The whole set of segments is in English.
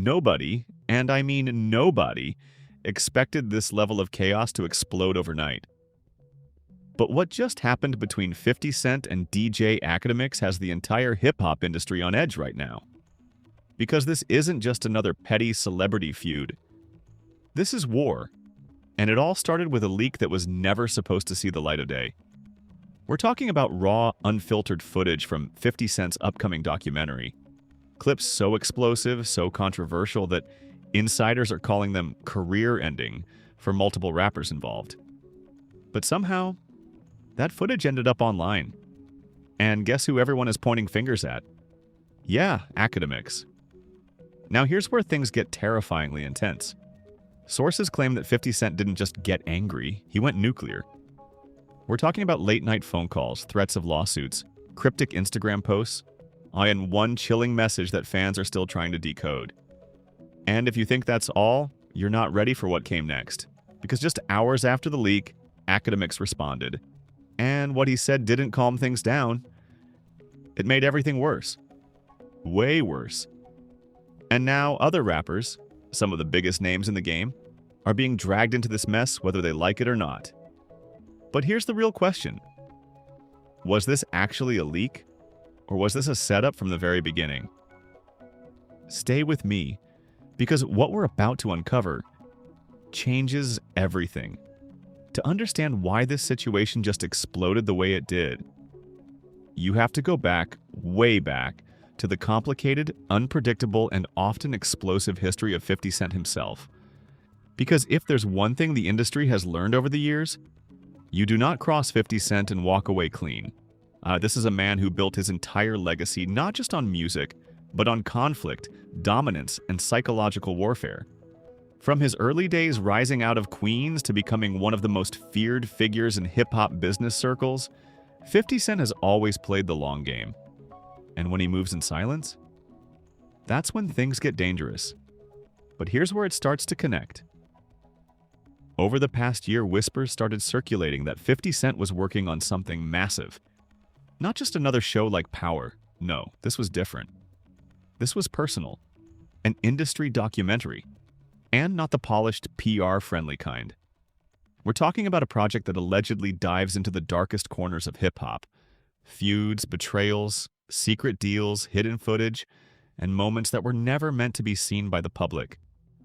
Nobody, and I mean nobody, expected this level of chaos to explode overnight. But what just happened between 50 Cent and DJ Akademiks has the entire hip-hop industry on edge right now. Because this isn't just another petty celebrity feud. This is war. And it all started with a leak that was never supposed to see the light of day. We're talking about raw, unfiltered footage from 50 Cent's upcoming documentary. Clips so explosive, so controversial that insiders are calling them career-ending for multiple rappers involved. But somehow, that footage ended up online. And guess who everyone is pointing fingers at? Yeah, Akademiks. Now here's where things get terrifyingly intense. Sources claim that 50 Cent didn't just get angry, he went nuclear. We're talking about late-night phone calls, threats of lawsuits, cryptic Instagram posts, and one chilling message that fans are still trying to decode. And if you think that's all, you're not ready for what came next. Because just hours after the leak, Akademiks responded. And what he said didn't calm things down. It made everything worse. Way worse. And now other rappers, some of the biggest names in the game, are being dragged into this mess whether they like it or not. But here's the real question. Was this actually a leak? Or was this a setup from the very beginning? Stay with me, because what we're about to uncover changes everything. To understand why this situation just exploded the way it did, you have to go back, way back, to the complicated, unpredictable, and often explosive history of 50 Cent himself. Because if there's one thing the industry has learned over the years, you do not cross 50 Cent and walk away clean. This is a man who built his entire legacy not just on music, but on conflict, dominance, and psychological warfare. From his early days rising out of Queens to becoming one of the most feared figures in hip-hop business circles, 50 Cent has always played the long game. And when he moves in silence, that's when things get dangerous. But here's where it starts to connect. Over the past year, whispers started circulating that 50 Cent was working on something massive. Not just another show like Power. No, this was different. This was personal. An industry documentary. And not the polished, PR-friendly kind. We're talking about a project that allegedly dives into the darkest corners of hip-hop. Feuds, betrayals, secret deals, hidden footage, and moments that were never meant to be seen by the public.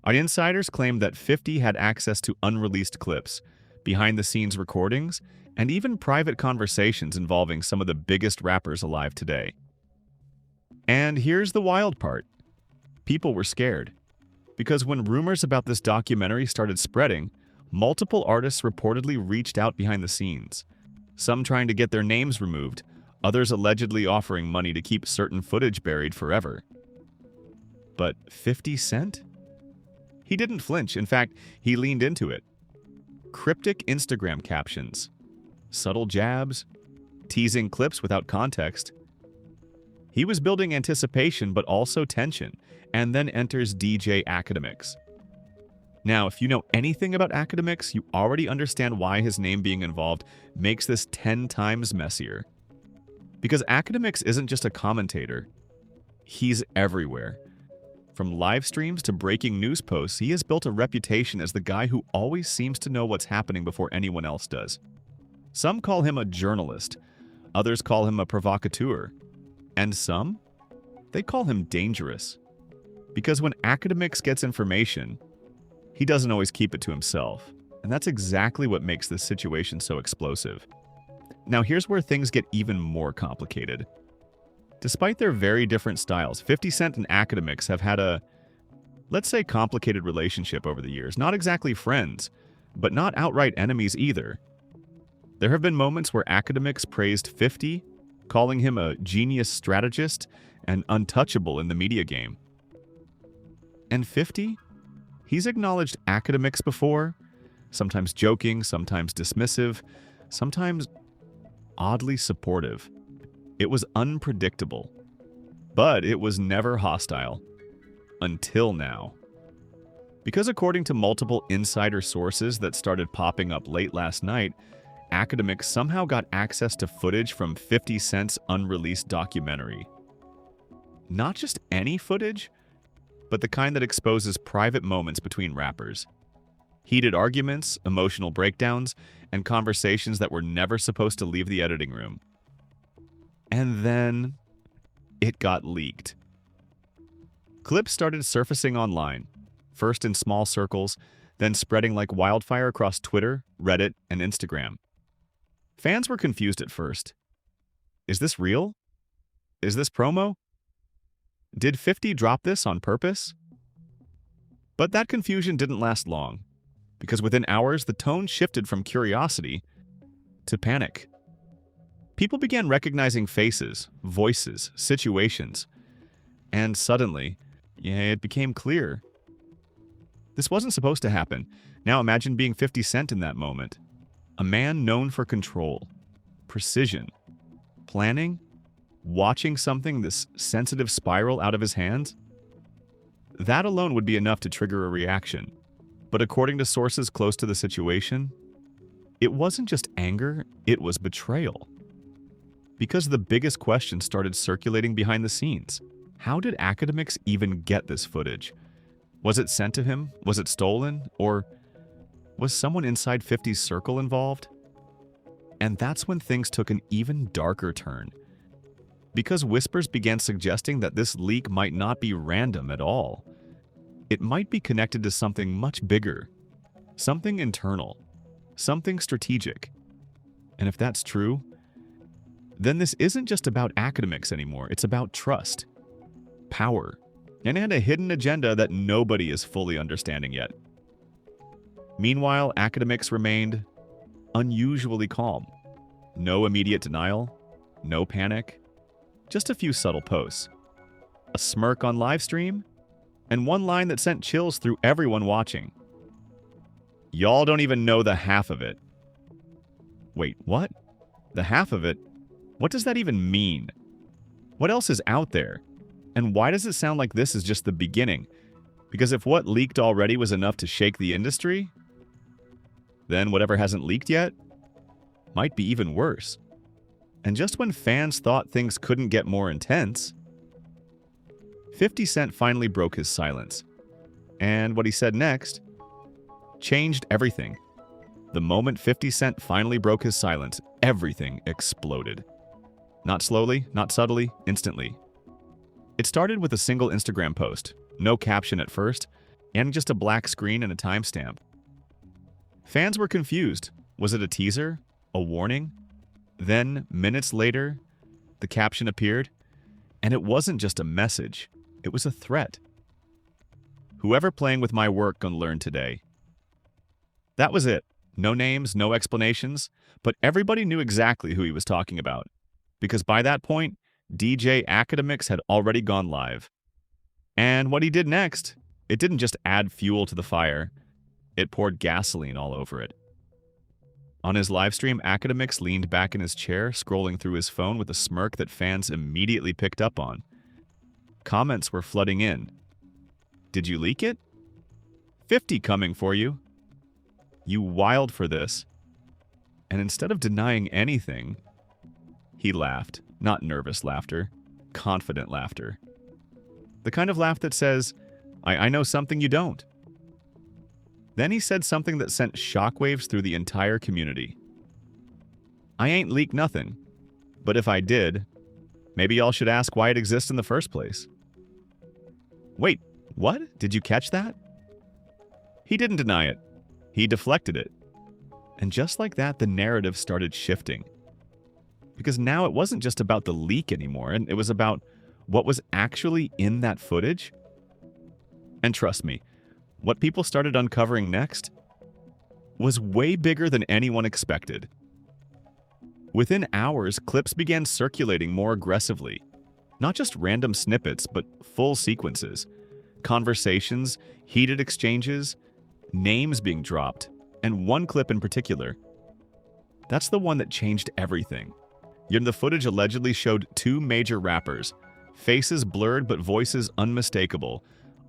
Our insiders claimed that 50 had access to unreleased clips, behind-the-scenes recordings, and even private conversations involving some of the biggest rappers alive today. And here's the wild part. People were scared. Because when rumors about this documentary started spreading, multiple artists reportedly reached out behind the scenes. Some trying to get their names removed, others allegedly offering money to keep certain footage buried forever. But 50 Cent? He didn't flinch. In fact, he leaned into it. Cryptic Instagram captions, subtle jabs, teasing clips without context. He was building anticipation but also tension, and then enters DJ Akademiks. Now, if you know anything about Akademiks, you already understand why his name being involved makes this 10 times messier. Because Akademiks isn't just a commentator. He's everywhere. From live streams to breaking news posts, he has built a reputation as the guy who always seems to know what's happening before anyone else does. Some call him a journalist, others call him a provocateur, and some, they call him dangerous. Because when Akademiks gets information, he doesn't always keep it to himself, and that's exactly what makes this situation so explosive. Now here's where things get even more complicated. Despite their very different styles, 50 Cent and Akademiks have had a, let's say, complicated relationship over the years. Not exactly friends, but not outright enemies either. There have been moments where Akademiks praised 50, calling him a genius strategist and untouchable in the media game. And 50? He's acknowledged Akademiks before, sometimes joking, sometimes dismissive, sometimes oddly supportive. It was unpredictable, but it was never hostile. Until now. Because according to multiple insider sources that started popping up late last night, Akademiks somehow got access to footage from 50 Cent's unreleased documentary. Not just any footage, but the kind that exposes private moments between rappers. Heated arguments, emotional breakdowns, and conversations that were never supposed to leave the editing room. And then it got leaked. Clips started surfacing online, first in small circles, then spreading like wildfire across Twitter, Reddit, and Instagram. Fans were confused at first. Is this real? Is this promo? Did 50 drop this on purpose? But that confusion didn't last long, because within hours the tone shifted from curiosity to panic. People began recognizing faces, voices, situations, and suddenly, it became clear. This wasn't supposed to happen. Now imagine being 50 Cent in that moment. A man known for control, precision, planning, watching something this sensitive spiral out of his hands. That alone would be enough to trigger a reaction. But according to sources close to the situation, it wasn't just anger, it was betrayal. Because the biggest question started circulating behind the scenes. How did Akademiks even get this footage? Was it sent to him? Was it stolen? Or was someone inside 50's circle involved? And that's when things took an even darker turn. Because whispers began suggesting that this leak might not be random at all. It might be connected to something much bigger, something internal, something strategic. And if that's true, then this isn't just about Akademiks anymore. It's about trust, power, and a hidden agenda that nobody is fully understanding yet. Meanwhile, Akademiks remained unusually calm. No immediate denial, no panic, just a few subtle posts, a smirk on livestream, and one line that sent chills through everyone watching. Y'all don't even know the half of it. Wait, what? The half of it? What does that even mean? What else is out there? And why does it sound like this is just the beginning? Because if what leaked already was enough to shake the industry, then whatever hasn't leaked yet might be even worse. And just when fans thought things couldn't get more intense, 50 Cent finally broke his silence. And what he said next changed everything. The moment 50 Cent finally broke his silence, everything exploded. Not slowly, not subtly, instantly. It started with a single Instagram post, no caption at first, and just a black screen and a timestamp. Fans were confused. Was it a teaser? A warning? Then, minutes later, the caption appeared, and it wasn't just a message. It was a threat. Whoever playing with my work gonna learn today. That was it. No names, no explanations, but everybody knew exactly who he was talking about. Because by that point, DJ Akademiks had already gone live. And what he did next, it didn't just add fuel to the fire, it poured gasoline all over it. On his livestream, Akademiks leaned back in his chair, scrolling through his phone with a smirk that fans immediately picked up on. Comments were flooding in. Did you leak it? 50 coming for you. You wild for this. And instead of denying anything, he laughed. Not nervous laughter, confident laughter. The kind of laugh that says, I know something you don't. Then he said something that sent shockwaves through the entire community. I ain't leaked nothing, but if I did, maybe y'all should ask why it exists in the first place. Wait, what? Did you catch that? He didn't deny it. He deflected it. And just like that, the narrative started shifting. Because now it wasn't just about the leak anymore, and it was about what was actually in that footage. And trust me, what people started uncovering next was way bigger than anyone expected. Within hours, clips began circulating more aggressively. Not just random snippets, but full sequences. Conversations, heated exchanges, names being dropped, and one clip in particular. That's the one that changed everything. The footage allegedly showed two major rappers, faces blurred but voices unmistakable,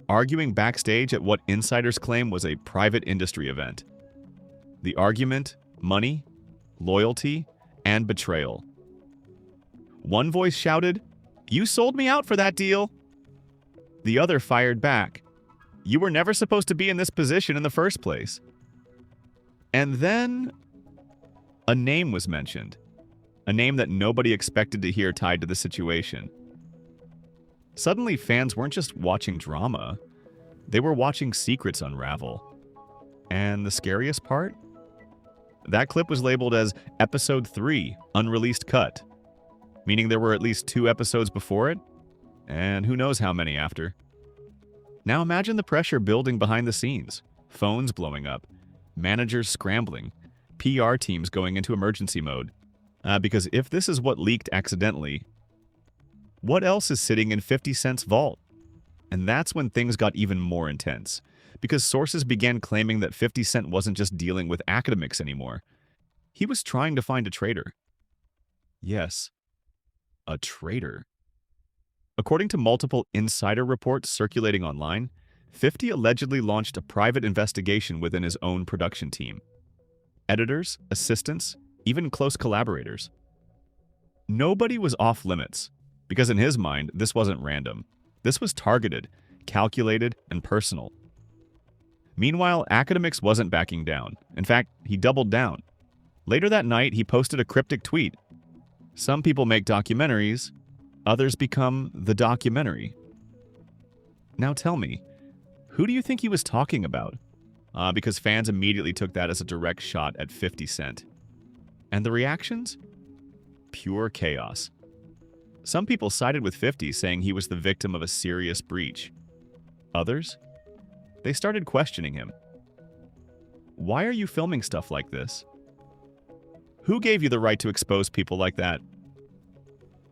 arguing backstage at what insiders claim was a private industry event. The argument, money, loyalty, and betrayal. One voice shouted, "You sold me out for that deal!" The other fired back, "You were never supposed to be in this position in the first place." And then a name was mentioned, a name that nobody expected to hear tied to the situation. Suddenly, fans weren't just watching drama, they were watching secrets unravel. And the scariest part? That clip was labeled as Episode 3, Unreleased Cut, meaning there were at least 2 episodes before it, and who knows how many after. Now imagine the pressure building behind the scenes, phones blowing up, managers scrambling, PR teams going into emergency mode. Because if this is what leaked accidentally, what else is sitting in 50 Cent's vault? And that's when things got even more intense, because sources began claiming that 50 Cent wasn't just dealing with Akademiks anymore. He was trying to find a traitor. Yes, a traitor. According to multiple insider reports circulating online, 50 allegedly launched a private investigation within his own production team. Editors, assistants, even close collaborators. Nobody was off limits, because in his mind, this wasn't random. This was targeted, calculated, and personal. Meanwhile, Akademiks wasn't backing down. In fact, he doubled down. Later that night, he posted a cryptic tweet. "Some people make documentaries, others become the documentary." Now tell me, who do you think he was talking about? Because fans immediately took that as a direct shot at 50 Cent. And the reactions? Pure chaos. Some people sided with 50, saying he was the victim of a serious breach. Others? They started questioning him. Why are you filming stuff like this? Who gave you the right to expose people like that?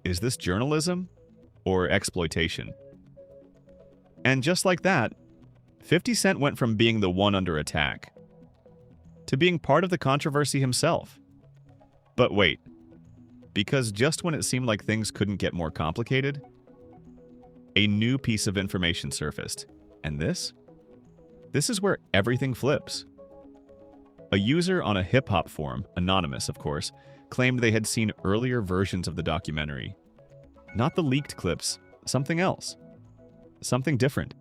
Is this journalism or exploitation? And just like that, 50 Cent went from being the one under attack to being part of the controversy himself. But wait, because just when it seemed like things couldn't get more complicated, a new piece of information surfaced. And this is where everything flips. A user on a hip-hop forum, anonymous of course, claimed they had seen earlier versions of the documentary. Not the leaked clips, something else. Something different.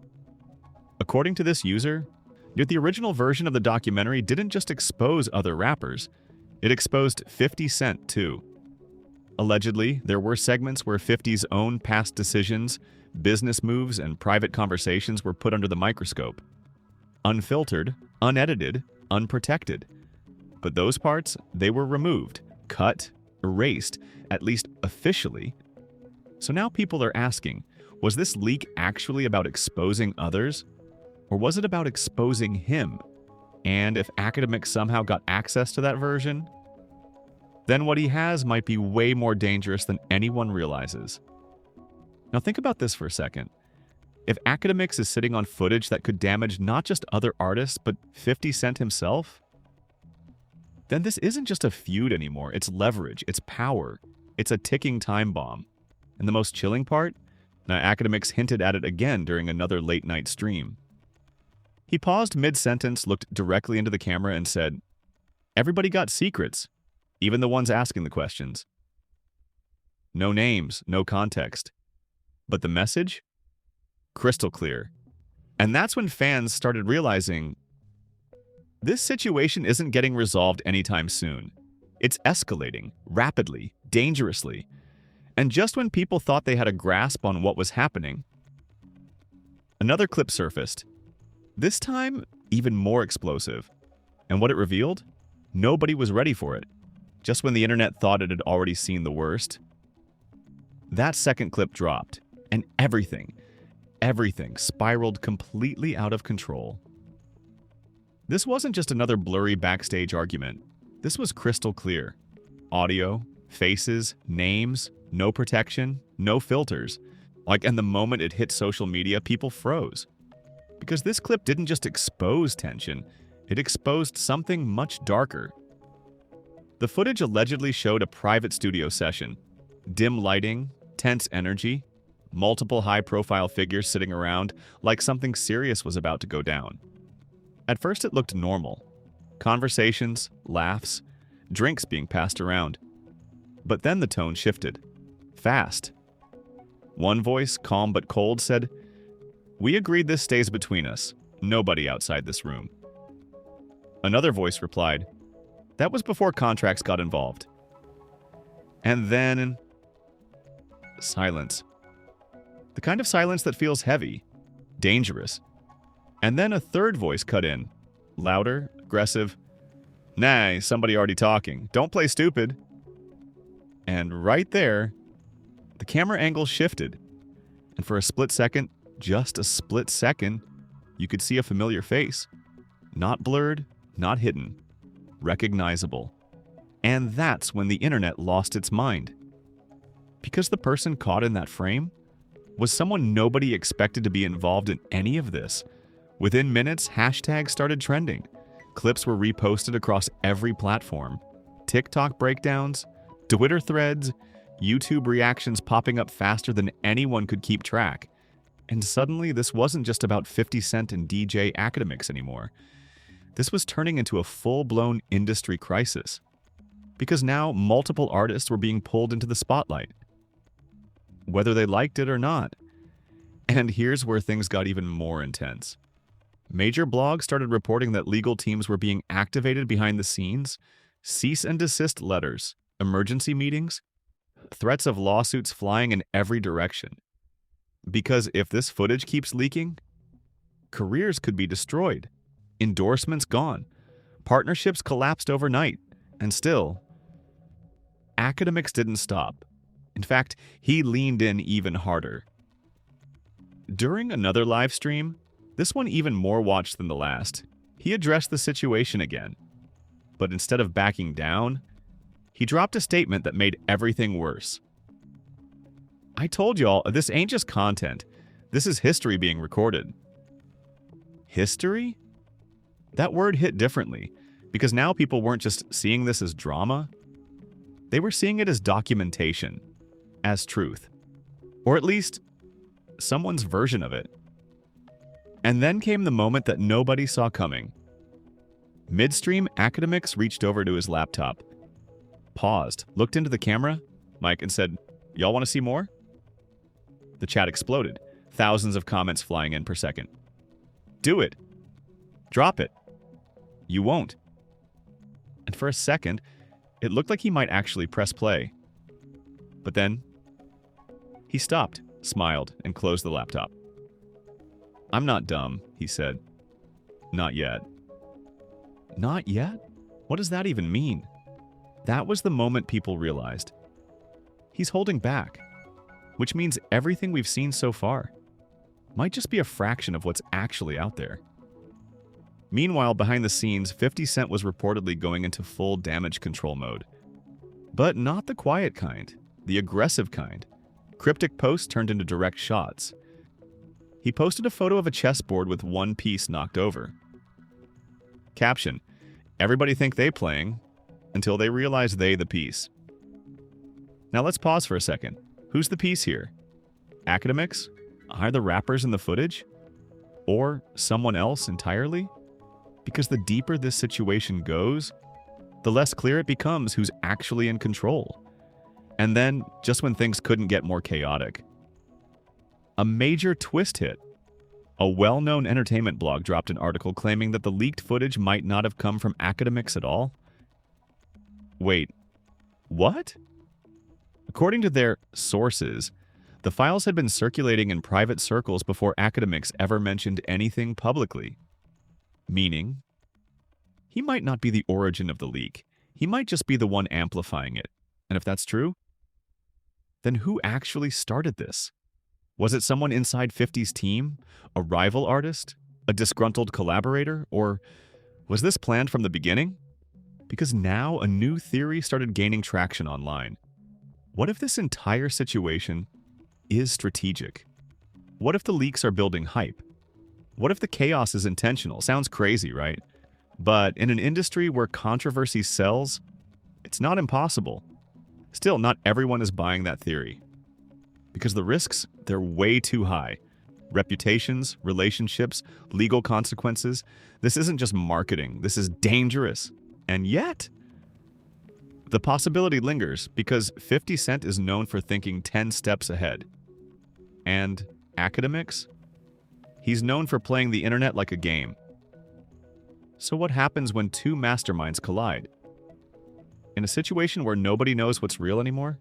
According to this user, the original version of the documentary didn't just expose other rappers, it exposed 50 Cent too. Allegedly, there were segments where 50's own past decisions, business moves, and private conversations were put under the microscope. Unfiltered, unedited, unprotected. But those parts, they were removed, cut, erased, at least officially. So now people are asking, was this leak actually about exposing others? Or was it about exposing him? And if Akademiks somehow got access to that version, then what he has might be way more dangerous than anyone realizes. Now think about this for a second. If Akademiks is sitting on footage that could damage not just other artists, but 50 Cent himself, then this isn't just a feud anymore. It's leverage, it's power, it's a ticking time bomb. And the most chilling part? Now Akademiks hinted at it again during another late-night stream. He paused mid-sentence, looked directly into the camera, and said, "Everybody got secrets, even the ones asking the questions." No names, no context. But the message? Crystal clear. And that's when fans started realizing this situation isn't getting resolved anytime soon. It's escalating, rapidly, dangerously. And just when people thought they had a grasp on what was happening, another clip surfaced. This time, even more explosive. And what it revealed? Nobody was ready for it. Just when the internet thought it had already seen the worst. That second clip dropped, and everything spiraled completely out of control. This wasn't just another blurry backstage argument. This was crystal clear. Audio, faces, names, no protection, no filters. And the moment it hit social media, people froze. Because this clip didn't just expose tension, it exposed something much darker. The footage allegedly showed a private studio session. Dim lighting, tense energy, multiple high-profile figures sitting around like something serious was about to go down. At first it looked normal. Conversations, laughs, drinks being passed around. But then the tone shifted. Fast. One voice, calm but cold, said, We agreed this stays between us. Nobody outside this room. Another voice replied, that was before contracts got involved. And then silence. The kind of silence that feels heavy, dangerous. And then a third voice cut in, louder, aggressive. Nah, somebody already talking. Don't play stupid. And right there, the camera angle shifted. And for a split second, just a split second, you could see a familiar face. Not blurred, not hidden. Recognizable. And that's when the internet lost its mind. Because the person caught in that frame was someone nobody expected to be involved in any of this. Within minutes, hashtags started trending. Clips were reposted across every platform. TikTok breakdowns, Twitter threads, YouTube reactions popping up faster than anyone could keep track. And suddenly, this wasn't just about 50 Cent and DJ Akademiks anymore. This was turning into a full-blown industry crisis. Because now, multiple artists were being pulled into the spotlight, whether they liked it or not. And here's where things got even more intense. Major blogs started reporting that legal teams were being activated behind the scenes, cease and desist letters, emergency meetings, threats of lawsuits flying in every direction. Because if this footage keeps leaking, careers could be destroyed, endorsements gone, partnerships collapsed overnight, and still, Akademiks didn't stop. In fact, he leaned in even harder. During another live stream, this one even more watched than the last, he addressed the situation again. But instead of backing down, he dropped a statement that made everything worse. I told y'all, this ain't just content. This is history being recorded. History? That word hit differently, because now people weren't just seeing this as drama. They were seeing it as documentation, as truth. Or at least, someone's version of it. And then came the moment that nobody saw coming. Midstream, Akademiks reached over to his laptop, paused, looked into the camera, mic, and said, "Y'all want to see more?" The chat exploded, thousands of comments flying in per second. "Do it. Drop it. You won't." And for a second, it looked like he might actually press play. But then, he stopped, smiled, and closed the laptop. "I'm not dumb," he said. "Not yet." Not yet? What does that even mean? That was the moment people realized. He's holding back, which means everything we've seen so far might just be a fraction of what's actually out there. Meanwhile, behind the scenes, 50 Cent was reportedly going into full damage control mode. But not the quiet kind, the aggressive kind. Cryptic posts turned into direct shots. He posted a photo of a chessboard with one piece knocked over. Caption: everybody think they playing until they realize they the piece. Now let's pause for a second. Who's the piece here? Akademiks? Are the rappers in the footage? Or someone else entirely? Because the deeper this situation goes, the less clear it becomes who's actually in control. And then, just when things couldn't get more chaotic, a major twist hit. A well-known entertainment blog dropped an article claiming that the leaked footage might not have come from Akademiks at all. Wait, what? According to their sources, the files had been circulating in private circles before Akademiks ever mentioned anything publicly. Meaning, he might not be the origin of the leak. He might just be the one amplifying it. And if that's true, then who actually started this? Was it someone inside 50's team? A rival artist? A disgruntled collaborator? Or was this planned from the beginning? Because now a new theory started gaining traction online. What if this entire situation is strategic? What if the leaks are building hype? What if the chaos is intentional? Sounds crazy, right? But in an industry where controversy sells, it's not impossible. Still, not everyone is buying that theory. Because the risks, they're way too high. Reputations, relationships, legal consequences. This isn't just marketing. This is dangerous. And yet, the possibility lingers because 50 Cent is known for thinking 10 steps ahead. And Akademiks? He's known for playing the internet like a game. So what happens when two masterminds collide? In a situation where nobody knows what's real anymore?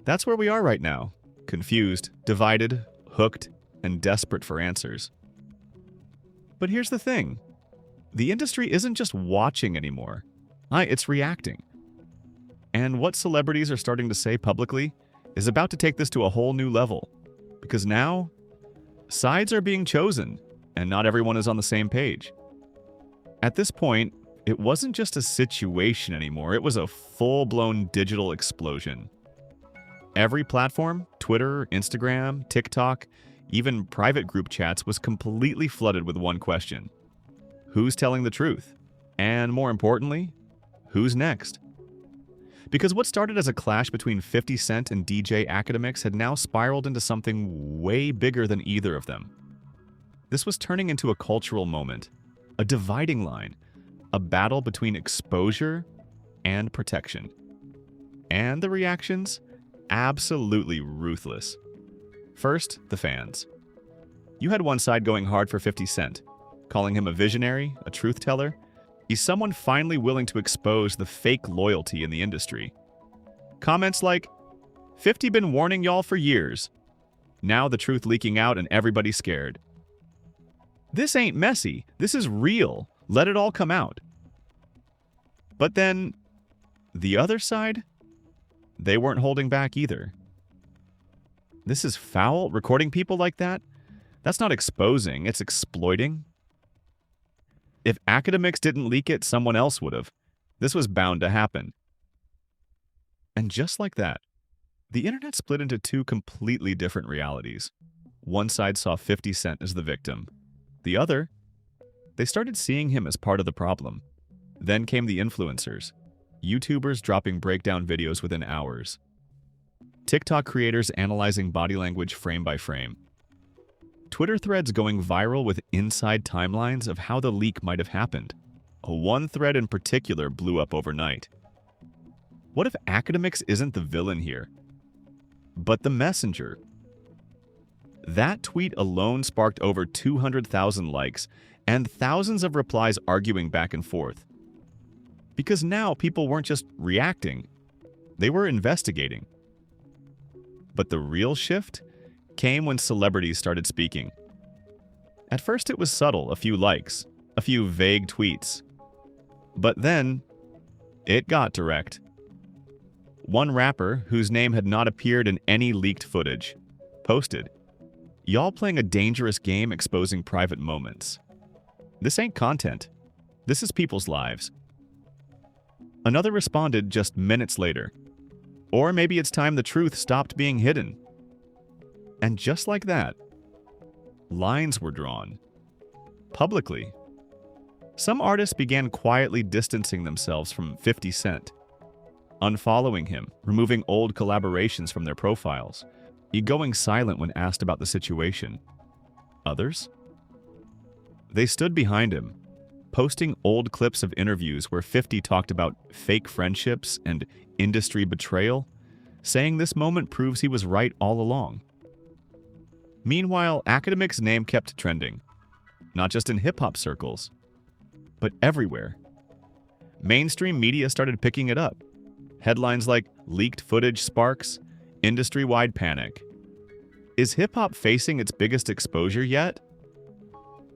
That's where we are right now. Confused, divided, hooked, and desperate for answers. But here's the thing. The industry isn't just watching anymore. It's reacting. And what celebrities are starting to say publicly is about to take this to a whole new level. Because now, sides are being chosen, and not everyone is on the same page. At this point, it wasn't just a situation anymore, it was a full-blown digital explosion. Every platform, Twitter, Instagram, TikTok, even private group chats, was completely flooded with one question. Who's telling the truth? And more importantly, who's next? Because what started as a clash between 50 Cent and DJ Akademiks had now spiraled into something way bigger than either of them. This was turning into a cultural moment, a dividing line, a battle between exposure and protection. And the reactions? Absolutely ruthless. First, the fans. You had one side going hard for 50 Cent, calling him a visionary, a truth teller. He's someone finally willing to expose the fake loyalty in the industry. Comments like, 50 been warning y'all for years. Now the truth leaking out and everybody's scared. This ain't messy. This is real. Let it all come out. But then, the other side? They weren't holding back either. This is foul? Recording people like that? That's not exposing, it's exploiting. If Akademiks didn't leak it, someone else would have. This was bound to happen. And just like that, the internet split into two completely different realities. One side saw 50 Cent as the victim. The other, they started seeing him as part of the problem. Then came the influencers. YouTubers dropping breakdown videos within hours. TikTok creators analyzing body language frame by frame. Twitter threads going viral with inside timelines of how the leak might have happened. One thread in particular blew up overnight. What if Akademiks isn't the villain here, but the messenger? That tweet alone sparked over 200,000 likes and thousands of replies arguing back and forth. Because now people weren't just reacting, they were investigating. But the real shift came when celebrities started speaking. At first it was subtle, a few likes, a few vague tweets. But then, it got direct. One rapper, whose name had not appeared in any leaked footage, posted, "Y'all playing a dangerous game exposing private moments. This ain't content. This is people's lives." Another responded just minutes later, "Or maybe it's time the truth stopped being hidden." And just like that, lines were drawn. Publicly. Some artists began quietly distancing themselves from 50 Cent, unfollowing him, removing old collaborations from their profiles, going silent when asked about the situation. Others? They stood behind him, posting old clips of interviews where 50 talked about fake friendships and industry betrayal, saying this moment proves he was right all along. Meanwhile, Akademiks' name kept trending, not just in hip-hop circles, but everywhere. Mainstream media started picking it up. Headlines like "Leaked Footage Sparks," "Industry-Wide Panic." Is hip-hop facing its biggest exposure yet?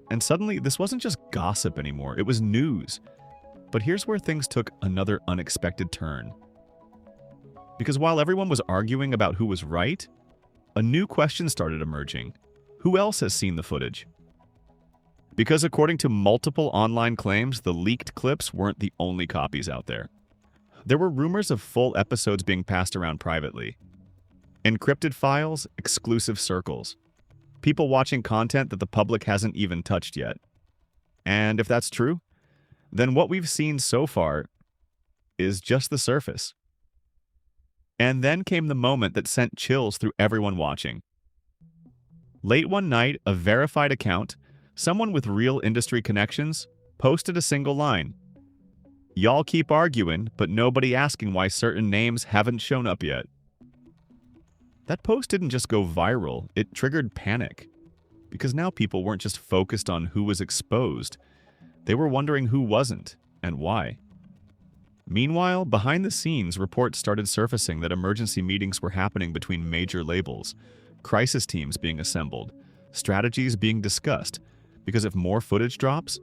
And suddenly, this wasn't just gossip anymore, it was news. But here's where things took another unexpected turn. Because while everyone was arguing about who was right, a new question started emerging. Who else has seen the footage? Because according to multiple online claims, the leaked clips weren't the only copies out there. There were rumors of full episodes being passed around privately. Encrypted files, exclusive circles. People watching content that the public hasn't even touched yet. And if that's true, then what we've seen so far is just the surface. And then came the moment that sent chills through everyone watching. Late one night, a verified account, someone with real industry connections, posted a single line. "Y'all keep arguing, but nobody asking why certain names haven't shown up yet." That post didn't just go viral, it triggered panic. because now people weren't just focused on who was exposed, they were wondering who wasn't and why. Meanwhile, behind the scenes, reports started surfacing that emergency meetings were happening between major labels, crisis teams being assembled, strategies being discussed, because if more footage drops,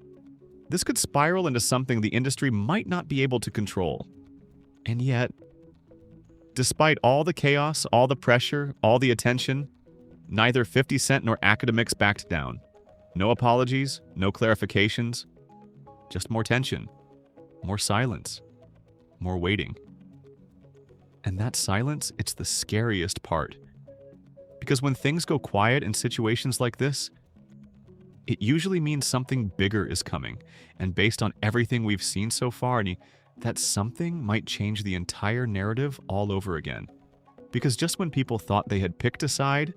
this could spiral into something the industry might not be able to control. And yet, despite all the chaos, all the pressure, all the attention, neither 50 Cent nor Akademiks backed down. No apologies, no clarifications, just more tension, more silence, more waiting. And that silence, it's the scariest part. Because when things go quiet in situations like this, it usually means something bigger is coming. And based on everything we've seen so far, that something might change the entire narrative all over again. Because just when people thought they had picked a side,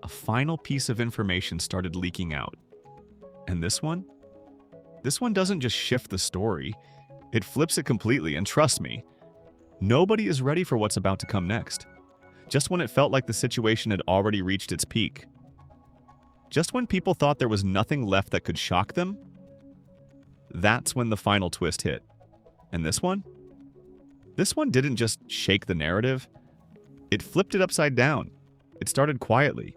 a final piece of information started leaking out. And this one? This one doesn't just shift the story, it flips it completely, and trust me, nobody is ready for what's about to come next. Just when it felt like the situation had already reached its peak. Just when people thought there was nothing left that could shock them, that's when the final twist hit. And this one? This one didn't just shake the narrative, it flipped it upside down. It started quietly.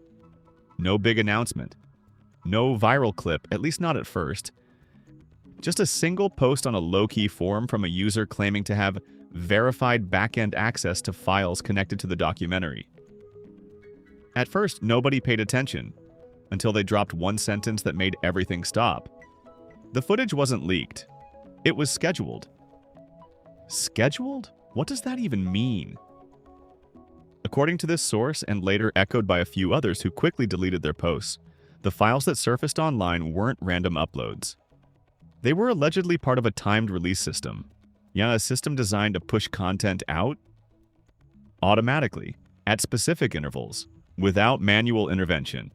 No big announcement. No viral clip, at least not at first. Just a single post on a low-key forum from a user claiming to have verified back-end access to files connected to the documentary. At first, nobody paid attention, until they dropped one sentence that made everything stop. The footage wasn't leaked. It was scheduled. Scheduled? What does that even mean? According to this source, and later echoed by a few others who quickly deleted their posts, the files that surfaced online weren't random uploads. They were allegedly part of a timed release system. Yeah, a system designed to push content out automatically, at specific intervals, without manual intervention.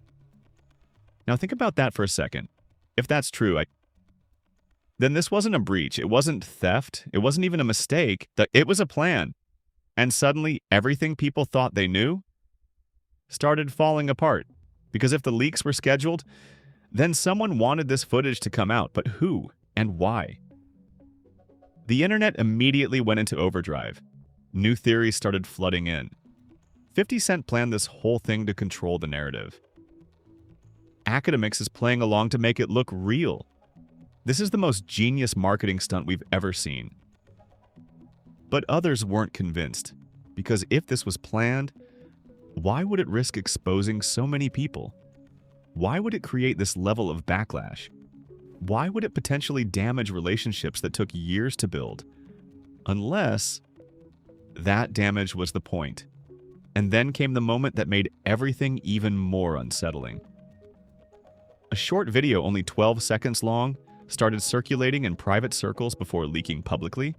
Now think about that for a second. If that's true, then this wasn't a breach, it wasn't theft, it wasn't even a mistake, it was a plan. And suddenly, everything people thought they knew started falling apart. Because if the leaks were scheduled, then someone wanted this footage to come out, but who and why? The internet immediately went into overdrive. New theories started flooding in. 50 Cent planned this whole thing to control the narrative. Akademiks is playing along to make it look real. This is the most genius marketing stunt we've ever seen. But others weren't convinced, because if this was planned, why would it risk exposing so many people? Why would it create this level of backlash? Why would it potentially damage relationships that took years to build? Unless that damage was the point. And then came the moment that made everything even more unsettling. A short video only 12 seconds long started circulating in private circles before leaking publicly.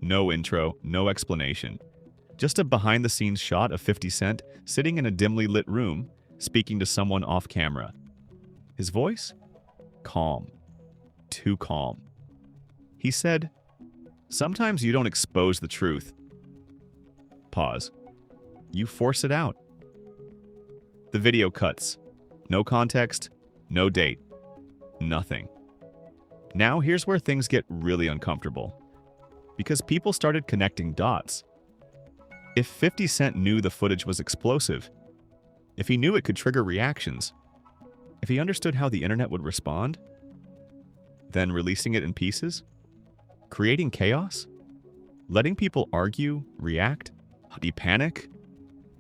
No intro, no explanation. Just a behind-the-scenes shot of 50 Cent sitting in a dimly lit room, speaking to someone off camera. His voice? Calm. Too calm. He said, "Sometimes you don't expose the truth. Pause. You force it out." The video cuts. No context, no date, nothing. Now here's where things get really uncomfortable. Because people started connecting dots. If 50 Cent knew the footage was explosive, if he knew it could trigger reactions, if he understood how the internet would respond, then releasing it in pieces, creating chaos, letting people argue, react, panic,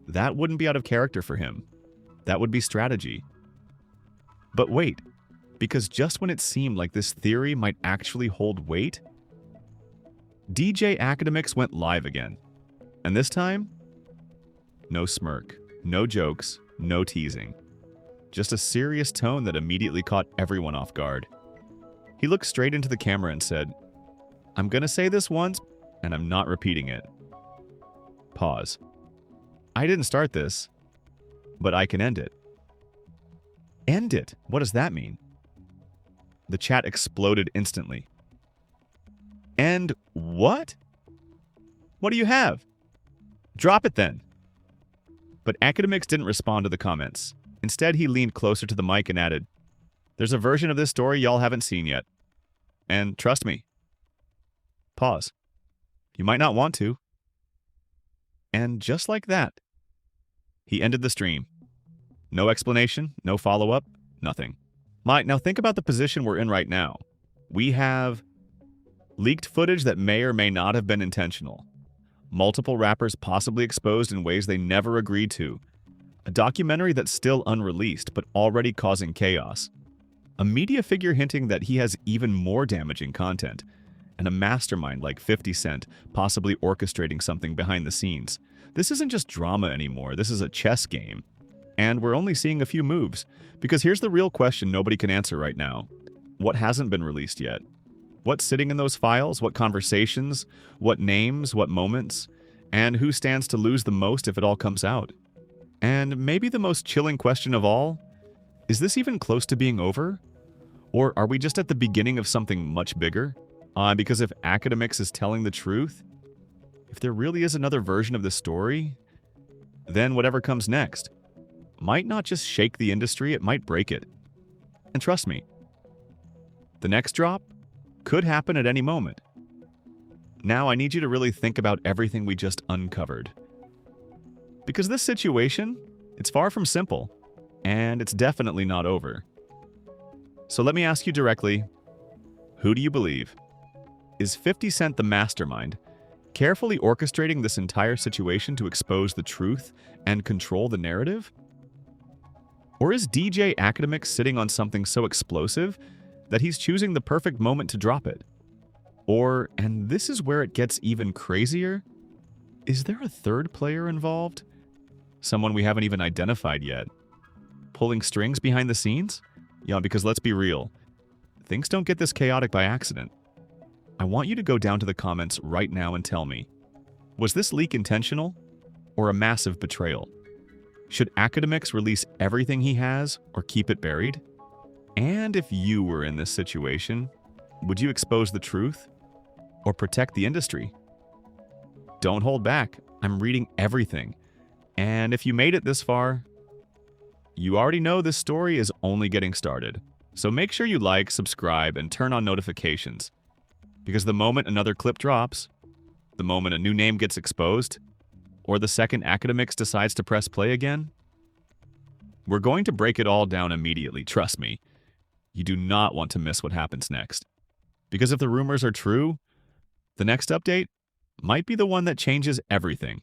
that wouldn't be out of character for him. That would be strategy. But wait, because just when it seemed like this theory might actually hold weight, DJ Akademiks went live again. And this time, no smirk, no jokes, no teasing. Just a serious tone that immediately caught everyone off guard. He looked straight into the camera and said, "I'm gonna say this once, and I'm not repeating it." Pause. I didn't start this, but I can end it. End it? What does that mean? The chat exploded instantly. And what? What do you have? Drop it then. But Akademiks didn't respond to the comments. Instead, he leaned closer to the mic and added, "There's a version of this story y'all haven't seen yet. And trust me." Pause. "You might not want to." And just like that, he ended the stream. No explanation, no follow-up, nothing. Mike, now think about the position we're in right now. We have leaked footage that may or may not have been intentional. Multiple rappers possibly exposed in ways they never agreed to. A documentary that's still unreleased, but already causing chaos. A media figure hinting that he has even more damaging content. And a mastermind like 50 Cent possibly orchestrating something behind the scenes. This isn't just drama anymore, this is a chess game. And we're only seeing a few moves. Because here's the real question nobody can answer right now. What hasn't been released yet? What's sitting in those files? What conversations? What names? What moments? And who stands to lose the most if it all comes out? And maybe the most chilling question of all, is this even close to being over? Or are we just at the beginning of something much bigger? Because if Akademiks is telling the truth, if there really is another version of this story, then whatever comes next might not just shake the industry, it might break it. And trust me, the next drop could happen at any moment. Now I need you to really think about everything we just uncovered. Because this situation, it's far from simple, and it's definitely not over. So let me ask you directly, who do you believe? Is 50 Cent the mastermind, carefully orchestrating this entire situation to expose the truth and control the narrative? Or is DJ Akademiks sitting on something so explosive that he's choosing the perfect moment to drop it? Or, and this is where it gets even crazier, is there a third player involved? Someone we haven't even identified yet? Pulling strings behind the scenes? Yeah, because let's be real, things don't get this chaotic by accident. I want you to go down to the comments right now and tell me, was this leak intentional or a massive betrayal? Should Akademiks release everything he has or keep it buried? And if you were in this situation, would you expose the truth or protect the industry? Don't hold back. I'm reading everything. And if you made it this far, you already know this story is only getting started. So make sure you like, subscribe, and turn on notifications. Because the moment another clip drops, the moment a new name gets exposed, or the second Akademiks decides to press play again, we're going to break it all down immediately, trust me. You do not want to miss what happens next. Because if the rumors are true, the next update might be the one that changes everything.